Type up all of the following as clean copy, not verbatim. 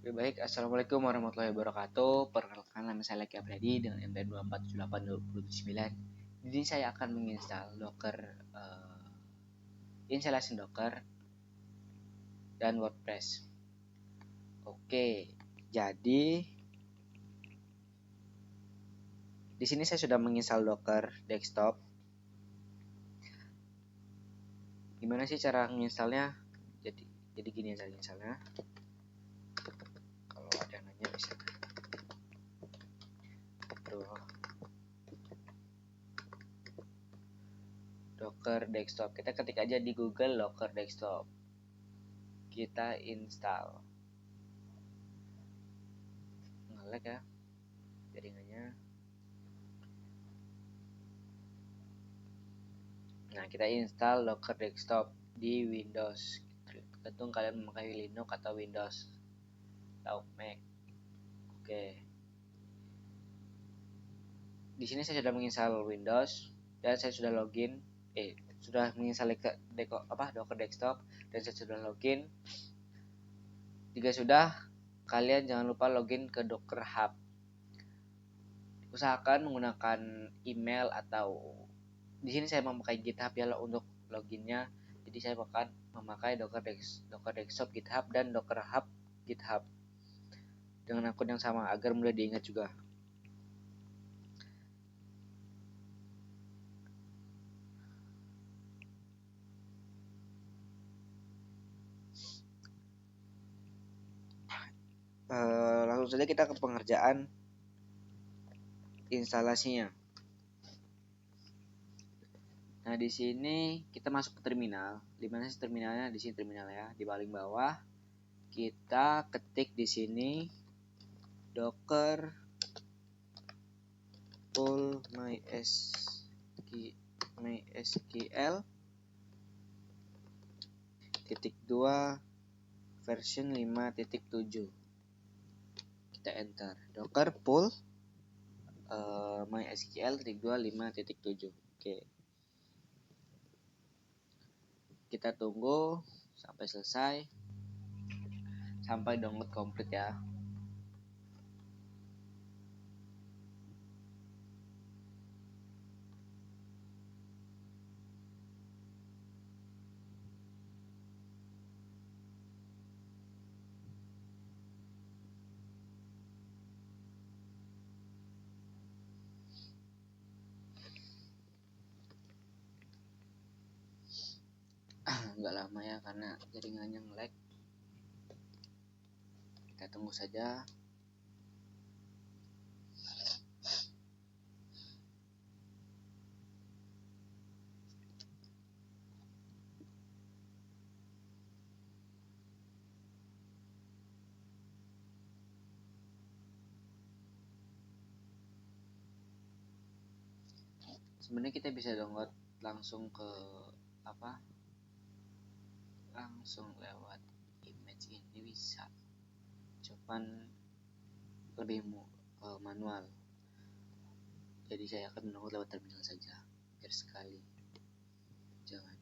Baik, Assalamualaikum warahmatullahi wabarakatuh. Perkenalkan, nama saya Leki Apriyadi dengan NPM 2478279. Di sini saya akan menginstal Docker, instalasi Docker dan WordPress. Oke, jadi di sini saya sudah menginstal Docker desktop. Gimana sih cara menginstalnya? Jadi gini cara menginstalnya. Kalau ada yang nanya bisa. Tuh. Docker desktop. Kita ketik aja di Google Docker desktop. Kita install. Nge-lag ya jaringannya. Nah, kita install Docker desktop di Windows. Tergantung kalian memakai Linux atau Windows atau Mac. Oke. Di sini saya sudah menginstal Windows dan saya sudah login. Sudah menginstal Docker desktop dan saya sudah login. Jika sudah, kalian jangan lupa login ke Docker Hub. Usahakan menggunakan email atau di sini saya memakai GitHub ya untuk loginnya. Jadi saya akan memakai Docker Desktop GitHub dan Docker Hub GitHub dengan akun yang sama agar mudah diingat juga. Langsung saja kita ke pengerjaan instalasinya. Nah, di sini kita masuk ke terminal. Di mana sih terminalnya? Di sini terminal ya, di paling bawah. Kita ketik di sini docker pull mysql -2 version 5.7. Kita enter docker pull mysql -2 5.7. Oke. Kita tunggu sampai selesai, sampai download komplit ya. Nggak lama ya karena jaringannya nge-lag. Kita tunggu saja. Sebenarnya kita bisa download langsung ke langsung lewat image ini bisa, cuman lebih manual. Jadi saya akan mendownload lewat terminal saja biar sekali. Jangan.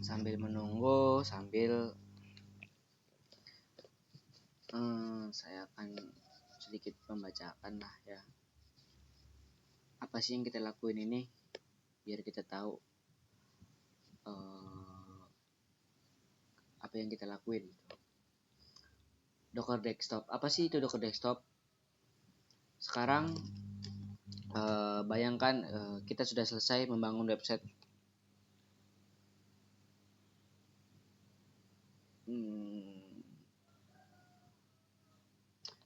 Sambil menunggu, saya akan sedikit membacakan lah ya, apa sih yang kita lakuin ini, biar kita tahu apa yang kita lakuin. Docker Desktop, apa sih itu Docker Desktop? Sekarang bayangkan kita sudah selesai membangun website.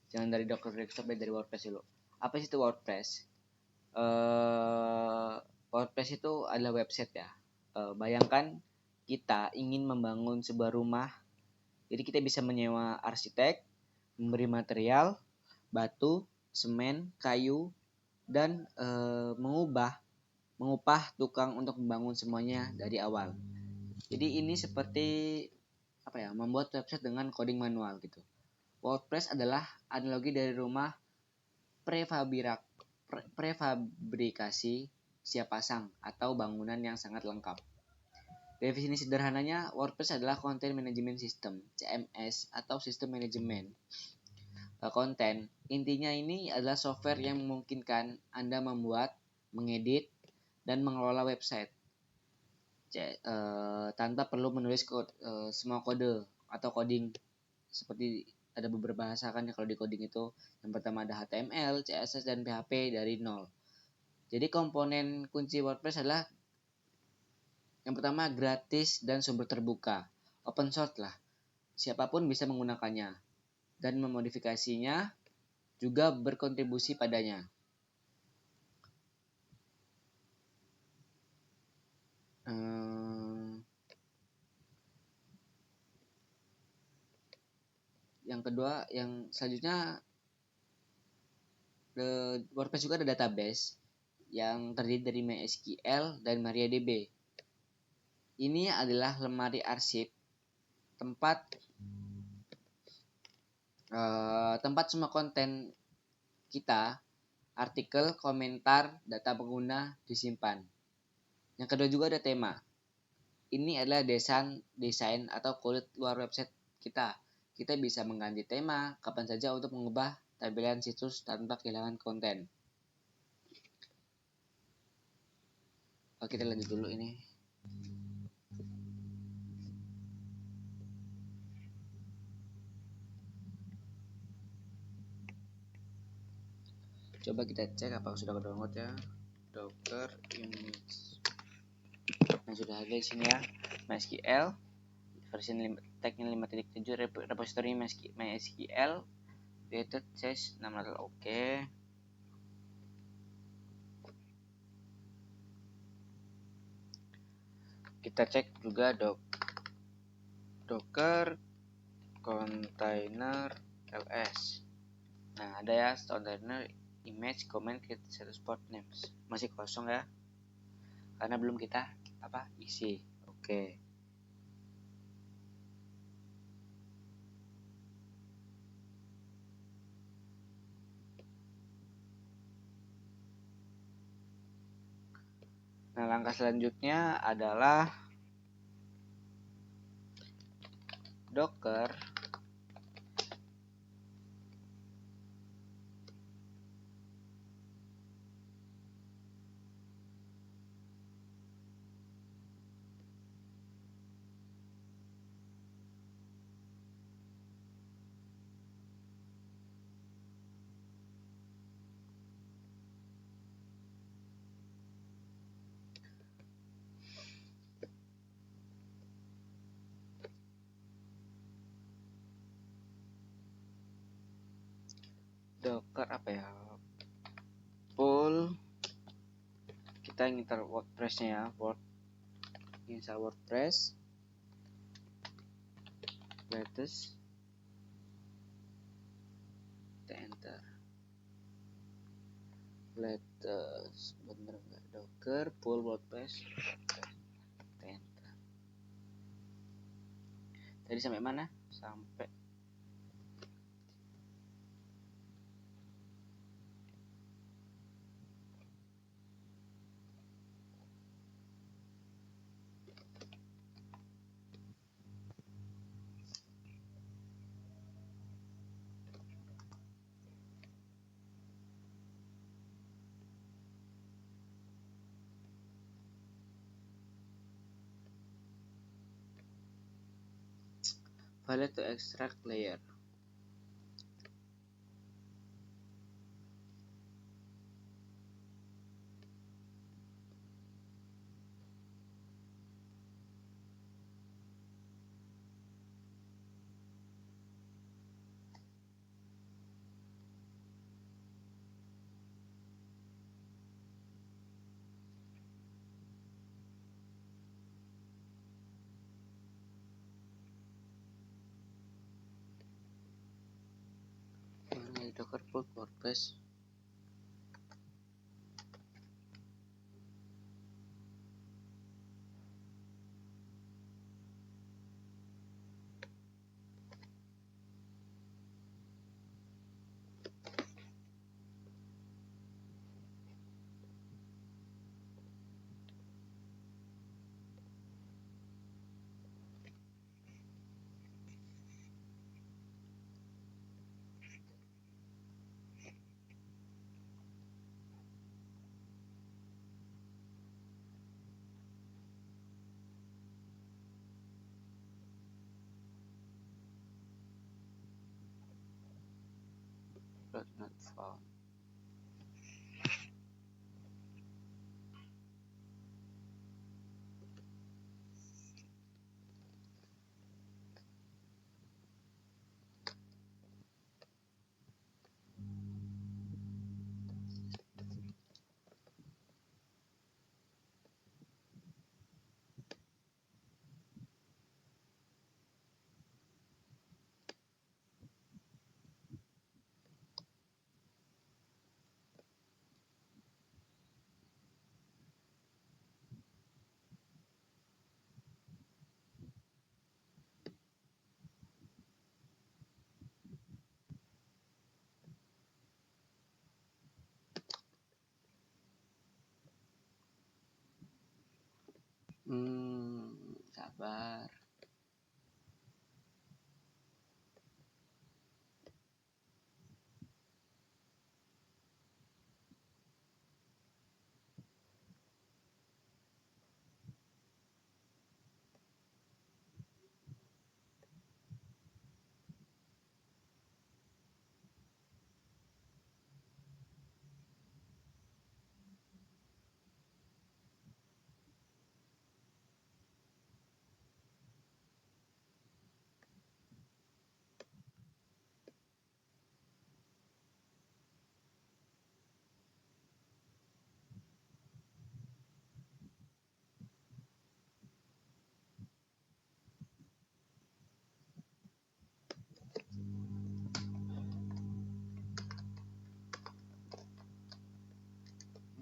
Jangan dari Docker Desktop, dari WordPress dulu. Apa sih itu WordPress? WordPress itu adalah website ya. Bayangkan kita ingin membangun sebuah rumah, jadi kita bisa menyewa arsitek, memberi material, batu, semen, kayu, dan mengupah tukang untuk membangun semuanya dari awal. Jadi ini seperti membuat website dengan coding manual gitu. WordPress adalah analogi dari rumah prefabrikasi siap pasang atau bangunan yang sangat lengkap. Definisi sederhananya, WordPress adalah Content Management System, CMS, atau sistem manajemen konten. Intinya ini adalah software yang memungkinkan Anda membuat, mengedit, dan mengelola website tanpa perlu menulis semua kode atau coding. Seperti ada beberapa bahasa kan kalau di coding itu, yang pertama ada HTML, CSS, dan PHP dari nol. Jadi komponen kunci WordPress adalah yang pertama gratis dan sumber terbuka, open source lah, siapapun bisa menggunakannya dan memodifikasinya, juga berkontribusi padanya. Yang kedua, yang selanjutnya, WordPress juga ada database yang terdiri dari MySQL dan MariaDB. Ini adalah lemari arsip tempat semua konten kita, artikel, komentar, data pengguna disimpan. Yang kedua juga ada tema. Ini adalah desain atau kulit luar website kita. Kita bisa mengganti tema kapan saja untuk mengubah tampilan situs tanpa kehilangan konten. Oke, kita lanjut dulu ini. Coba kita cek apakah sudah download ya. Docker image. Nah, sudah ada di sini ya. MySQL versi tagnya 5.7, repository MySQL created size 600. Oke. Kita cek juga Docker container ls. Nah, ada ya container image comment create status port names. Masih kosong ya, karena belum kita isi. Oke. Nah, langkah selanjutnya adalah Docker full, kita install WordPress-nya ya, install WordPress latest, kita enter latest, bener nggak, Docker full WordPress, kita enter. Tadi sampai mana? Sampai Failed to extract layer. Docker pull WordPress. Not found. Sabar.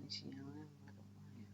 Ini sinyalnya mana ya?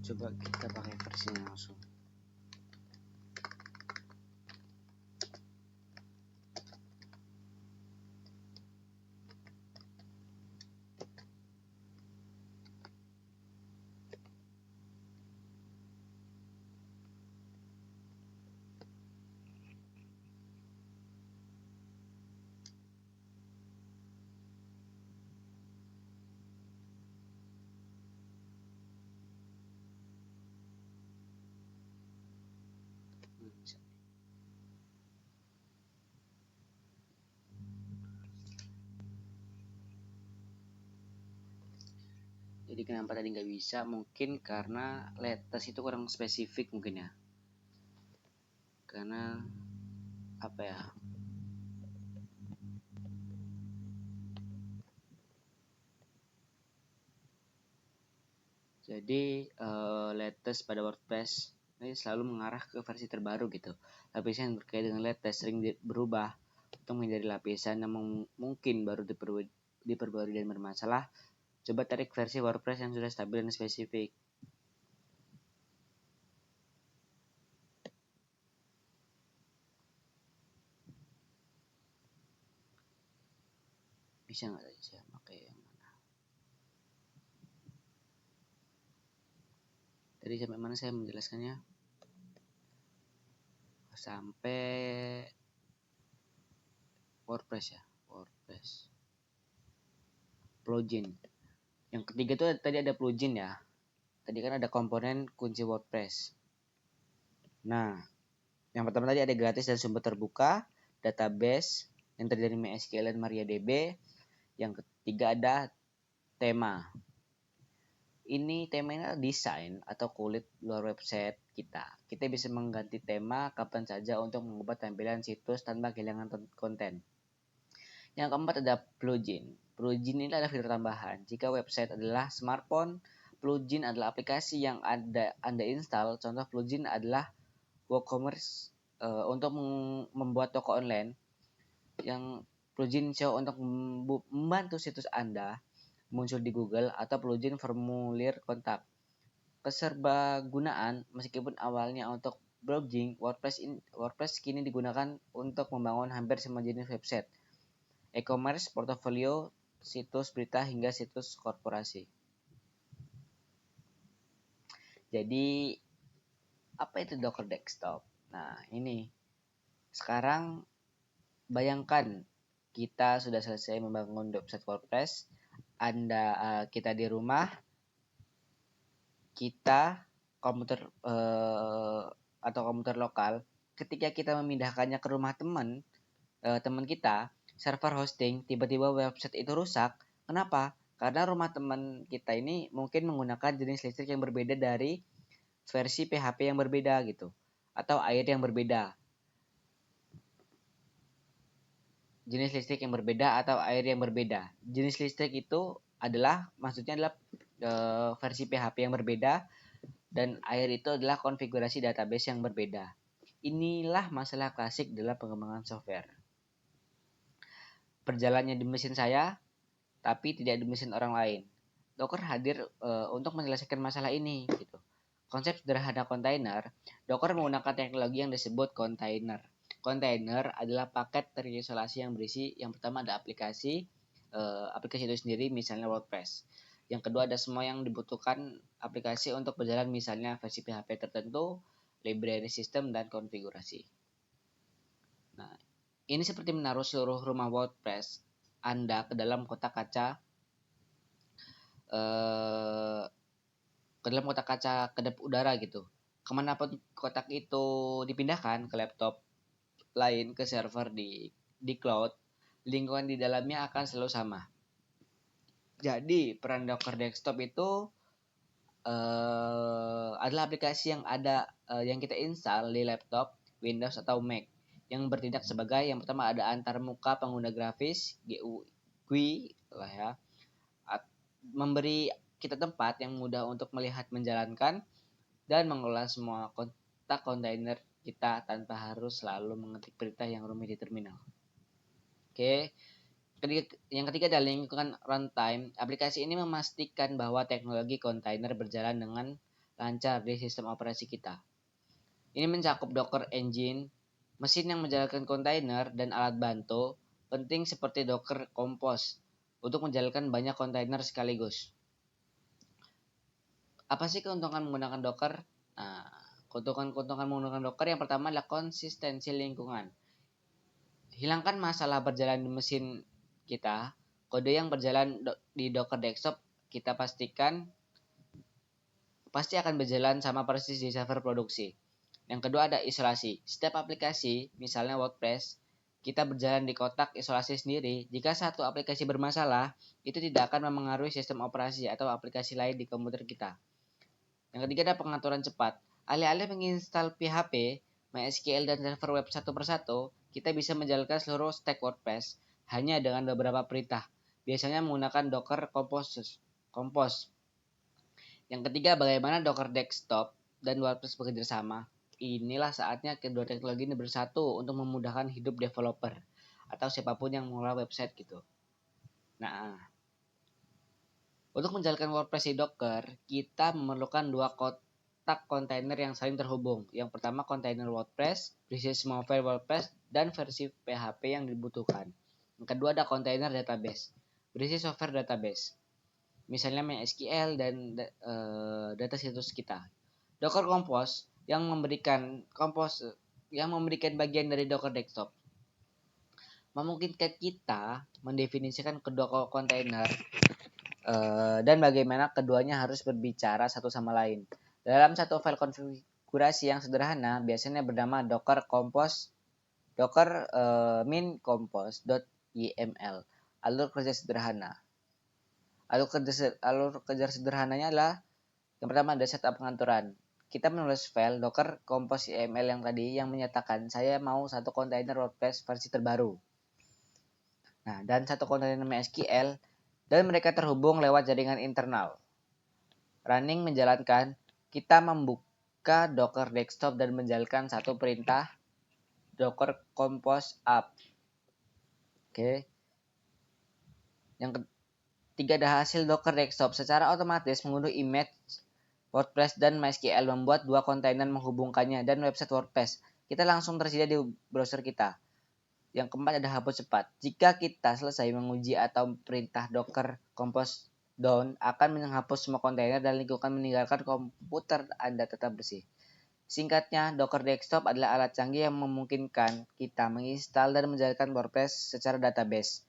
Coba kita pakai versinya langsung. Jadi kenapa tadi nggak bisa? Mungkin karena latest itu kurang spesifik mungkin ya. Karena apa ya? Jadi latest pada WordPress ini selalu mengarah ke versi terbaru gitu. Lapisan yang terkait dengan latest sering berubah untuk menghindari lapisan yang mungkin baru diperbarui dan bermasalah. Coba tarik versi WordPress yang sudah stabil dan spesifik. Bisa nggak tadi saya pakai yang mana? Tadi sampai mana saya menjelaskannya? Sampai WordPress ya, WordPress. Plugin. Yang ketiga tuh tadi ada plugin ya. Tadi kan ada komponen kunci WordPress. Nah, yang pertama tadi ada gratis dan sumber terbuka, database yang terdiri dari MySQL dan MariaDB. Yang ketiga ada tema. Ini temanya desain atau kulit luar website kita. Kita bisa mengganti tema kapan saja untuk mengubah tampilan situs tanpa kehilangan konten. Yang keempat ada plugin. Plugin ini adalah fitur tambahan. Jika website adalah smartphone, plugin adalah aplikasi yang Anda install. Contoh plugin adalah WooCommerce untuk membuat toko online, yang plugin SEO untuk membantu situs Anda muncul di Google, atau plugin formulir kontak. Keserbagunaan, meskipun awalnya untuk blogging, WordPress kini digunakan untuk membangun hampir semua jenis website, e-commerce, portofolio, situs berita hingga situs korporasi. Jadi apa itu Docker Desktop? Nah, ini sekarang bayangkan kita sudah selesai membangun website WordPress. Kita di rumah, kita komputer atau komputer lokal. Ketika kita memindahkannya ke rumah teman kita, server hosting, tiba-tiba website itu rusak. Kenapa? Karena rumah teman kita ini mungkin menggunakan jenis listrik yang berbeda dari versi PHP yang berbeda gitu, atau air yang berbeda. Jenis listrik yang berbeda atau air yang berbeda. Jenis listrik itu maksudnya adalah versi PHP yang berbeda, dan air itu adalah konfigurasi database yang berbeda. Inilah masalah klasik dalam pengembangan software. Berjalannya di mesin saya, tapi tidak di mesin orang lain. Docker hadir untuk menyelesaikan masalah ini gitu. Konsep sederhana kontainer, Docker menggunakan teknologi yang disebut kontainer. Kontainer adalah paket terisolasi yang berisi, yang pertama ada aplikasi itu sendiri, misalnya WordPress. Yang kedua ada semua yang dibutuhkan aplikasi untuk berjalan, misalnya versi PHP tertentu, library system, dan konfigurasi. Nah, ini seperti menaruh seluruh rumah WordPress Anda ke dalam kotak kaca kedap udara gitu. Kemanapun kotak itu dipindahkan, ke laptop lain, ke server di cloud, lingkungan di dalamnya akan selalu sama. Jadi peran Docker Desktop itu adalah aplikasi yang kita install di laptop, Windows atau Mac, yang bertindak sebagai, yang pertama ada antarmuka pengguna grafis GUI lah ya, memberi kita tempat yang mudah untuk melihat, menjalankan, dan mengelola semua kontak kontainer kita tanpa harus selalu mengetik perintah yang rumit di terminal. Oke. Yang ketiga adalah lingkungan runtime. Aplikasi ini memastikan bahwa teknologi kontainer berjalan dengan lancar di sistem operasi kita. Ini mencakup Docker Engine, mesin yang menjalankan kontainer, dan alat bantu penting seperti Docker Compose untuk menjalankan banyak kontainer sekaligus. Apa sih keuntungan menggunakan Docker? Nah, keuntungan menggunakan Docker yang pertama adalah konsistensi lingkungan. Hilangkan masalah berjalan di mesin kita. Kode yang berjalan di Docker Desktop kita pastikan pasti akan berjalan sama persis di server produksi. Yang kedua ada isolasi. Setiap aplikasi, misalnya WordPress, kita berjalan di kotak isolasi sendiri. Jika satu aplikasi bermasalah, itu tidak akan memengaruhi sistem operasi atau aplikasi lain di komputer kita. Yang ketiga ada pengaturan cepat. Alih-alih menginstal PHP, MySQL dan server web satu persatu, kita bisa menjalankan seluruh stack WordPress hanya dengan beberapa perintah. Biasanya menggunakan Docker Compose. Yang ketiga, bagaimana Docker Desktop dan WordPress bekerja sama. Inilah saatnya kedua teknologi ini bersatu untuk memudahkan hidup developer atau siapapun yang mengelola website gitu. Nah, untuk menjalankan WordPress di Docker, kita memerlukan dua kotak kontainer yang saling terhubung. Yang pertama kontainer WordPress, berisi semua file WordPress dan versi PHP yang dibutuhkan. Yang kedua ada kontainer database, berisi software database, misalnya MySQL dan data situs kita. Docker Compose yang memberikan bagian dari Docker Desktop memungkinkan kita mendefinisikan kedua kontainer dan bagaimana keduanya harus berbicara satu sama lain. Dalam satu file konfigurasi yang sederhana biasanya bernama Docker Compose, Docker min compose.yml. Alur kerja sederhana. Alur kerja sederhananya adalah yang pertama ada setup pengaturan. Kita menulis file docker compose YML yang tadi yang menyatakan saya mau satu kontainer WordPress versi terbaru. Nah, dan satu kontainer MySQL dan mereka terhubung lewat jaringan internal. Running menjalankan, kita membuka Docker Desktop dan menjalankan satu perintah docker compose up. Oke. Yang ketiga ada hasil Docker Desktop secara otomatis mengunduh image WordPress dan MySQL membuat dua kontainer menghubungkannya dan website WordPress. Kita langsung tersedia di browser kita. Yang keempat ada hapus cepat. Jika kita selesai menguji atau perintah Docker Compose down akan menghapus semua kontainer dan lingkungan meninggalkan komputer Anda tetap bersih. Singkatnya, Docker Desktop adalah alat canggih yang memungkinkan kita menginstal dan menjalankan WordPress secara database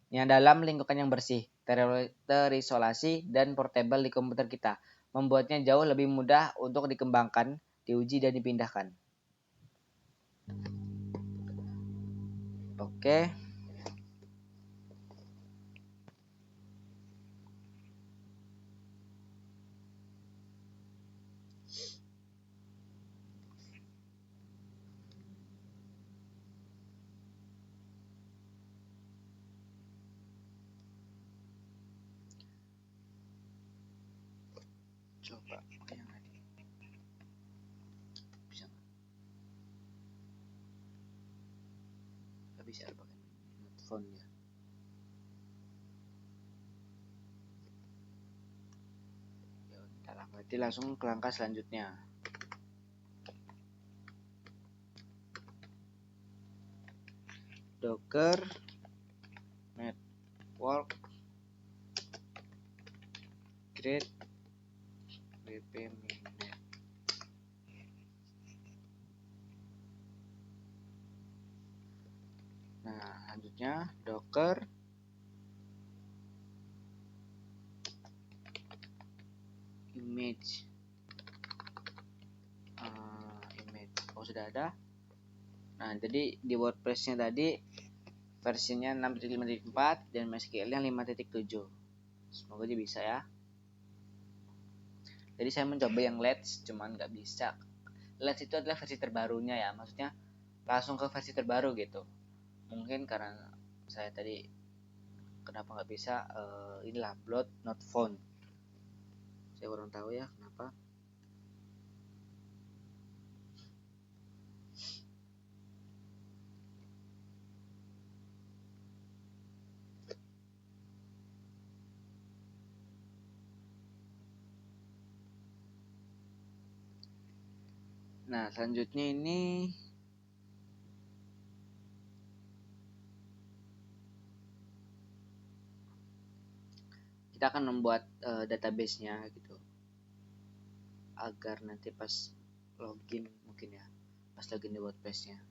yang dalam lingkungan yang bersih, terisolasi, dan portable di komputer kita, membuatnya jauh lebih mudah untuk dikembangkan, diuji, dan dipindahkan. Oke. Coba yang tadi. Bisa nggak? Nggak bisa pakai phone ya. Ya udah, berarti langsung ke langkah selanjutnya. Docker network create wp-minet. Nah, selanjutnya Docker image. Oh, sudah ada. Nah, jadi di WordPress-nya tadi versinya 6.5.4 dan MySQL-nya 5.7. Semoga aja bisa ya. Jadi saya mencoba yang Let's, cuman nggak bisa. Let's itu adalah versi terbarunya ya, maksudnya langsung ke versi terbaru gitu. Mungkin karena saya tadi kenapa nggak bisa, inilah blood not found. Saya kurang tahu ya kenapa. Nah, selanjutnya ini kita akan membuat database-nya gitu. Agar nanti pas login mungkin ya, pas login di WordPress-nya.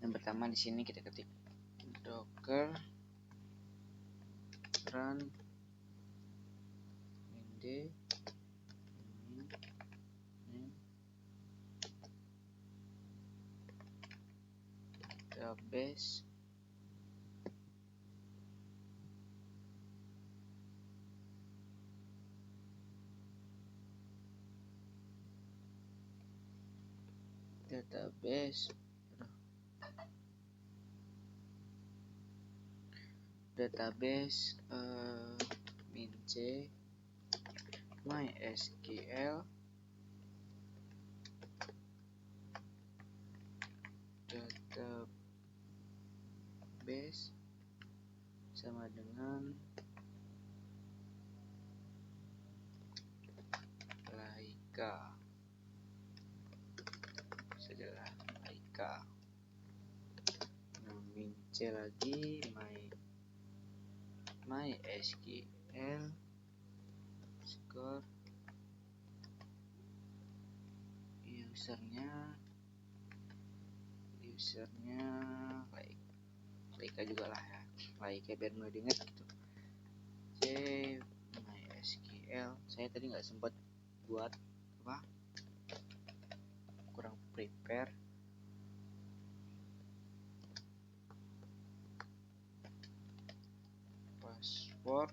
Yang pertama di sini kita ketik docker run id name database min c MySQL database sama dengan Laika. Sajalah Laika. Nah, min c lagi MySQL score usernya Laika juga lah ya, Laika biar mudah diingat gitu. C MySQL, saya tadi nggak sempat buat kurang prepare. Password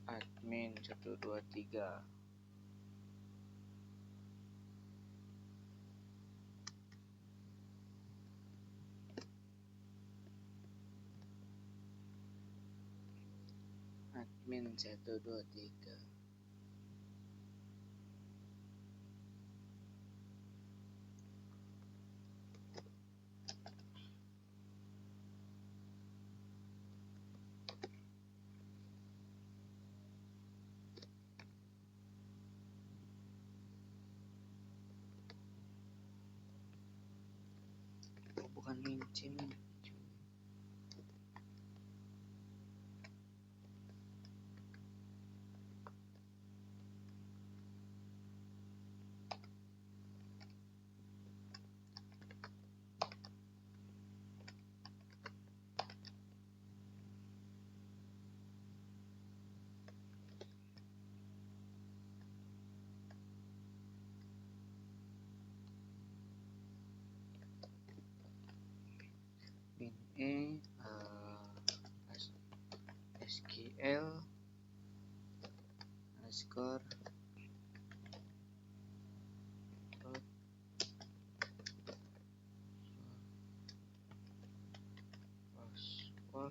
admin 123. Admin 123. Bukan mincin. Min SQL underscore password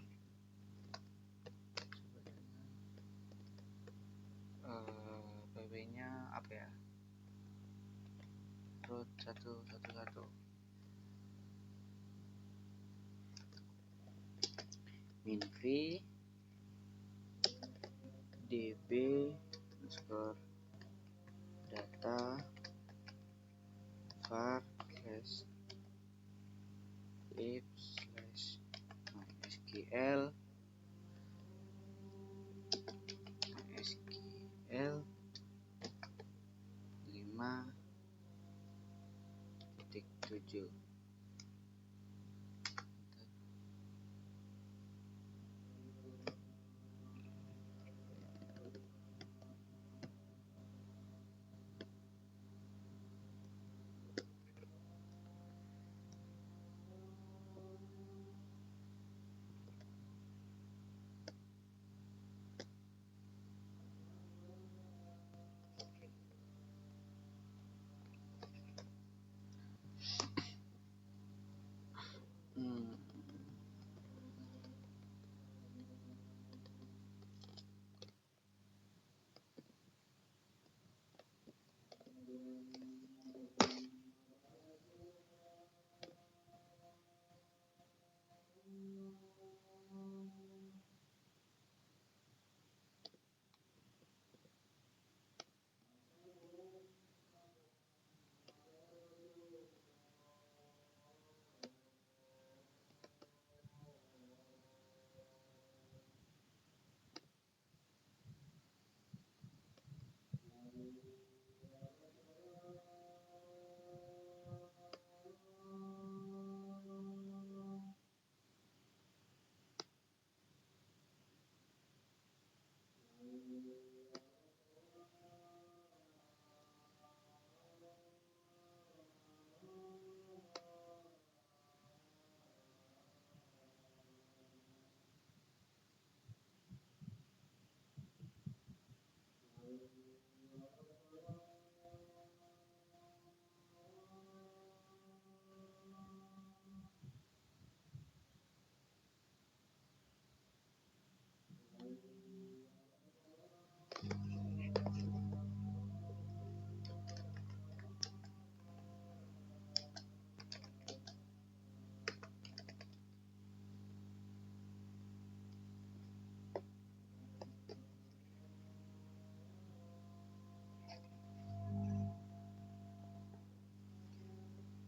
pb nya apa ya, root 111 minv db underscore data var /lib /mysql 5.7.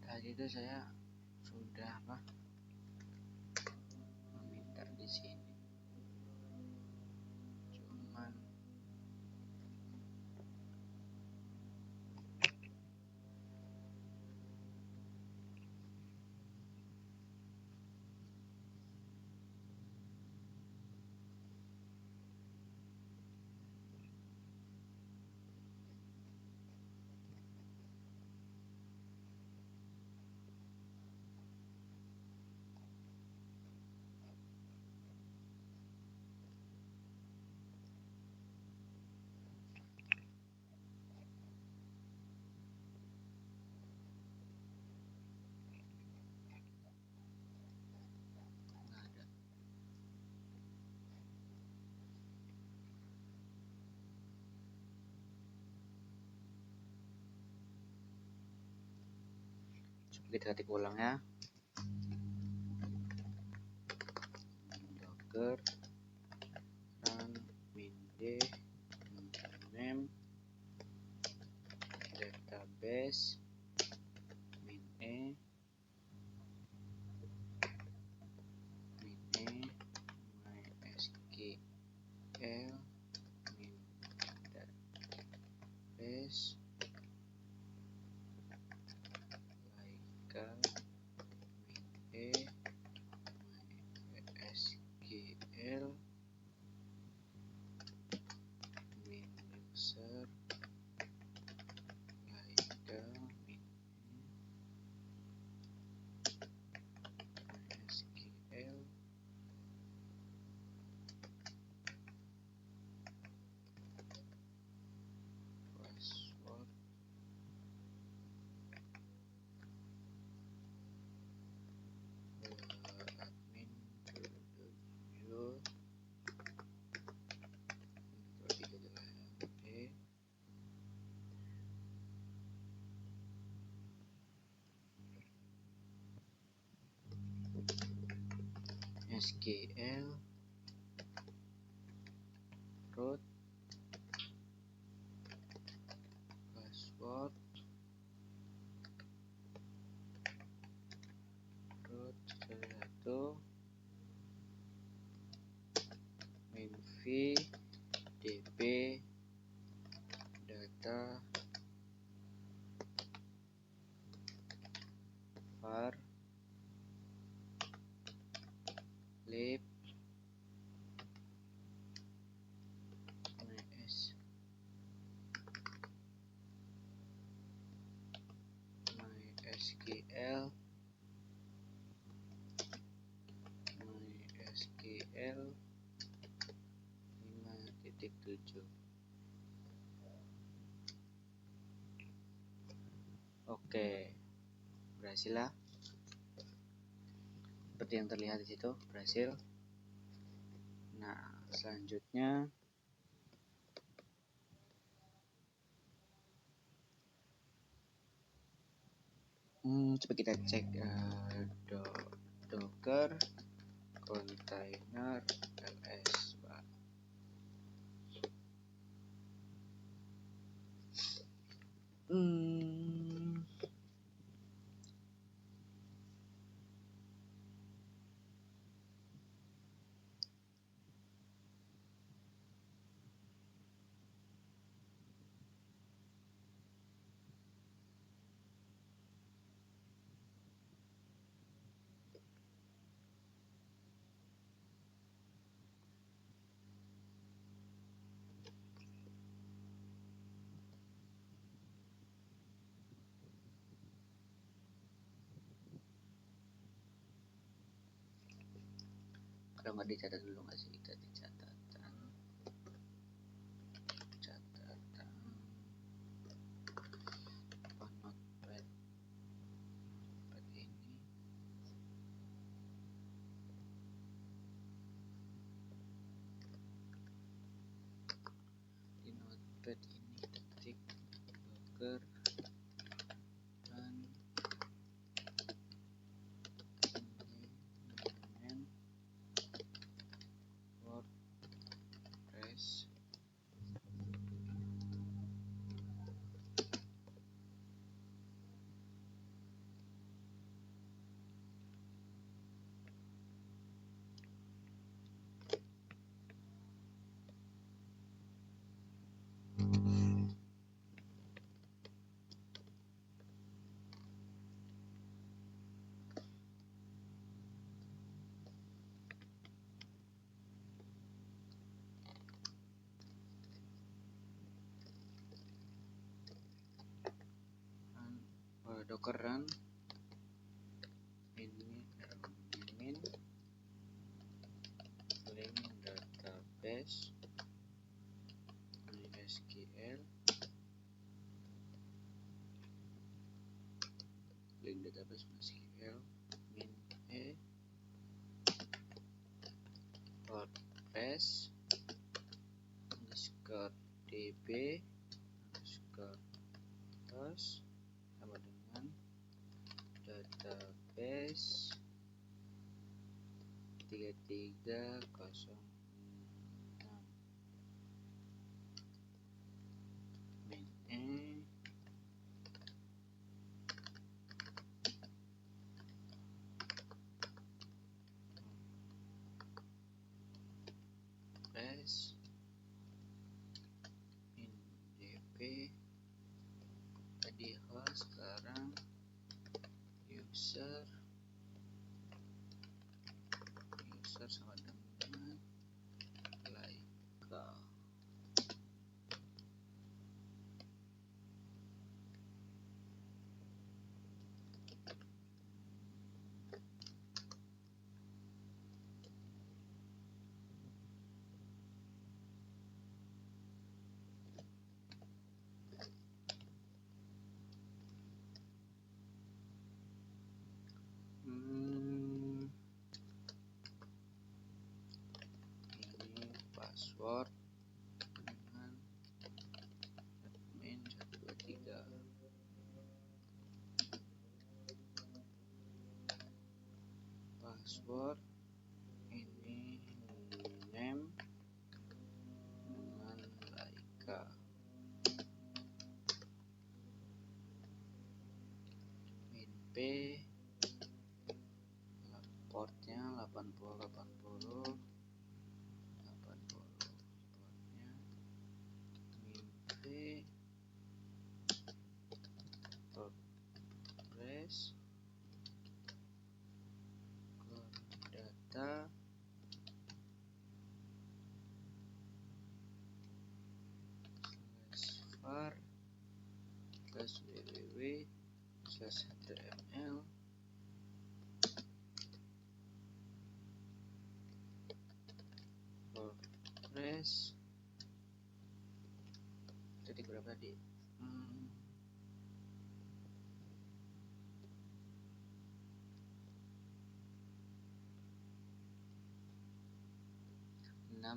Tadi itu saya sudah meminta di sini, cuman nggak ada. Coba kita ketik ulang ya. Docker run min-d name database min-e mysql min database like min-e mysql min user like min mysql password admin 27 SQL root password root 1 minv db data var lib mysql 5.7. Oke, berhasil lah. Seperti yang terlihat di situ, berhasil. Nah, selanjutnya coba kita cek docker container ls. Atau nggak dicatat dulu nggak sih? Kita di catatan apa, notepad ini di notepad ini ketik docker dan name WordPress docker run admin link database MySQL link database MySQL min WordPress underscore db underscore host sama dengan database 3306 min WordPress min db tadi host, sekarang user sama dengan Laika. Ini password dengan admin 123. Password ini name dengan Laika. Min p portnya 80 portnya min p WordPress data /var /www/html WordPress jadi berapa tadi? 6.5.4 6.5.4 6.5.4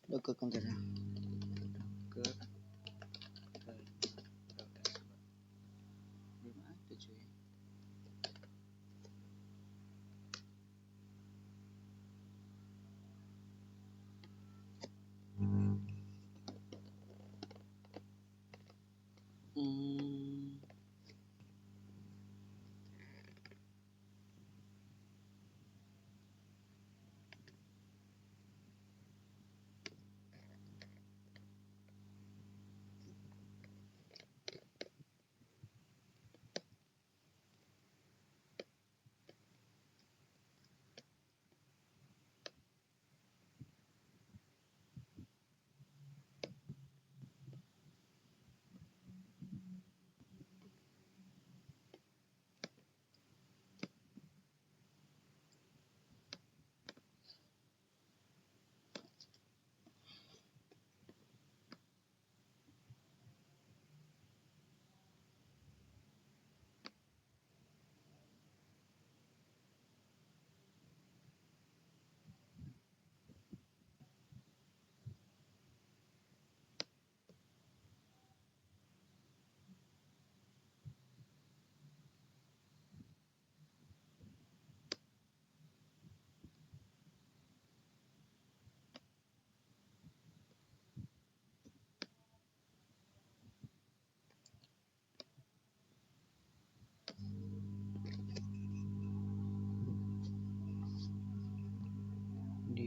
Docker container. Docker belum ada cuy. Di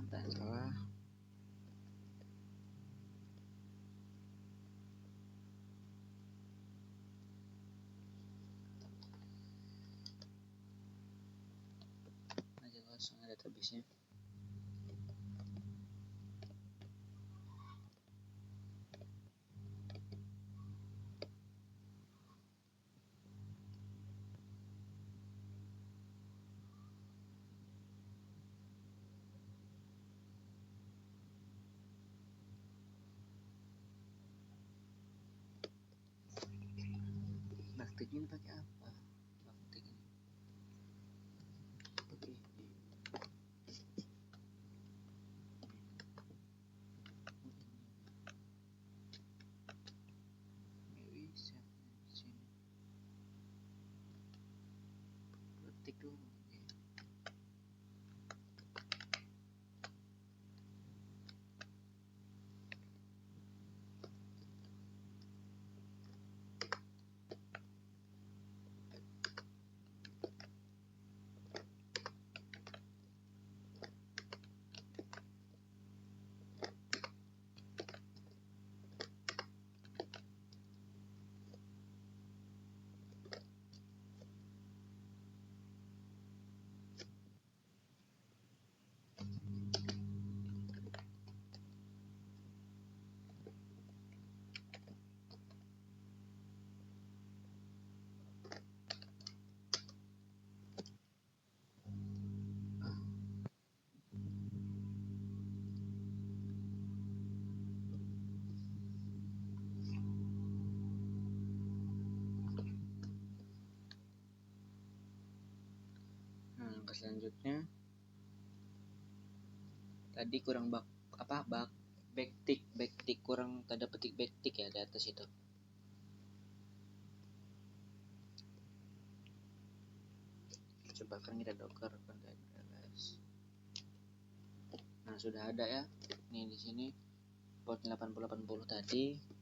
Apa yang salah? Aja kosong database-nya. Baktik ini pakai apa? Baktik ini. Oke. Nggak bisa di sini. Baktik dulu. Nah, langkah selanjutnya tadi kurang backtick kurang tanda petik backtick ya di atas itu. Coba kan kita docker containers. Nah, sudah ada ya. Nih di sini port 8080 tadi.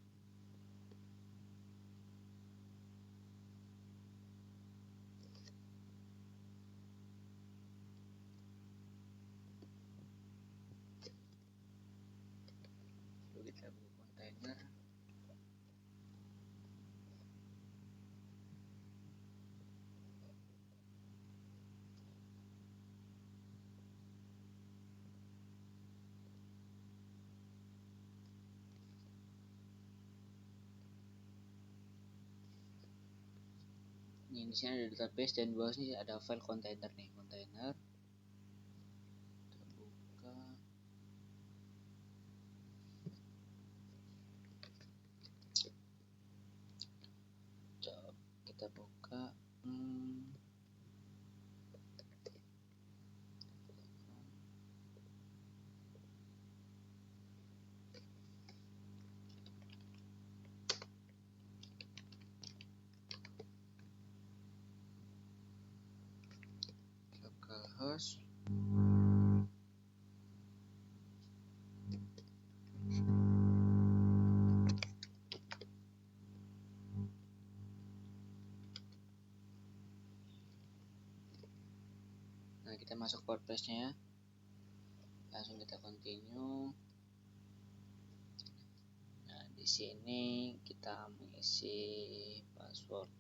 Ini di sini ada database dan di bawah sini ada file container nih, container. Kita buka. Coba kita buka. Localhost. Nah, kita masuk WordPress-nya ya. Langsung kita continue. Nah, di sini kita mengisi password.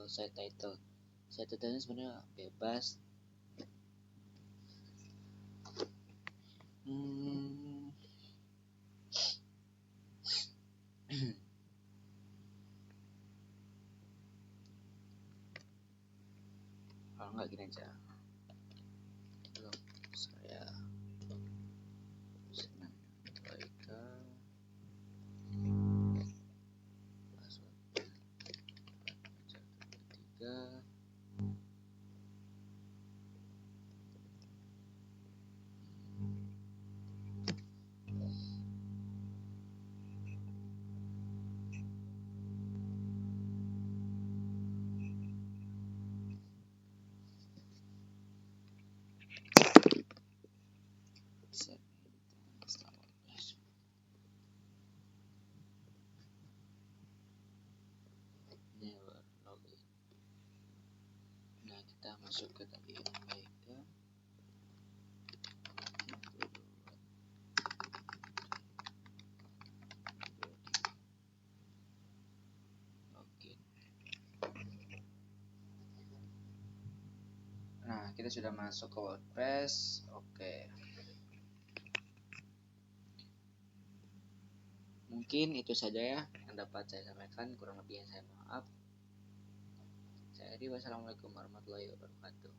Site title. Site title sebenarnya bebas. Kalau nggak gini aja. Halo, saya senang Baika. Password 443. Never login. Nah, kita masuk ke tadi Baika. Login. Nah, kita sudah masuk ke WordPress. Oke. Mungkin itu saja ya yang dapat saya sampaikan, kurang lebihnya saya maaf. Jadi wassalamualaikum warahmatullahi wabarakatuh.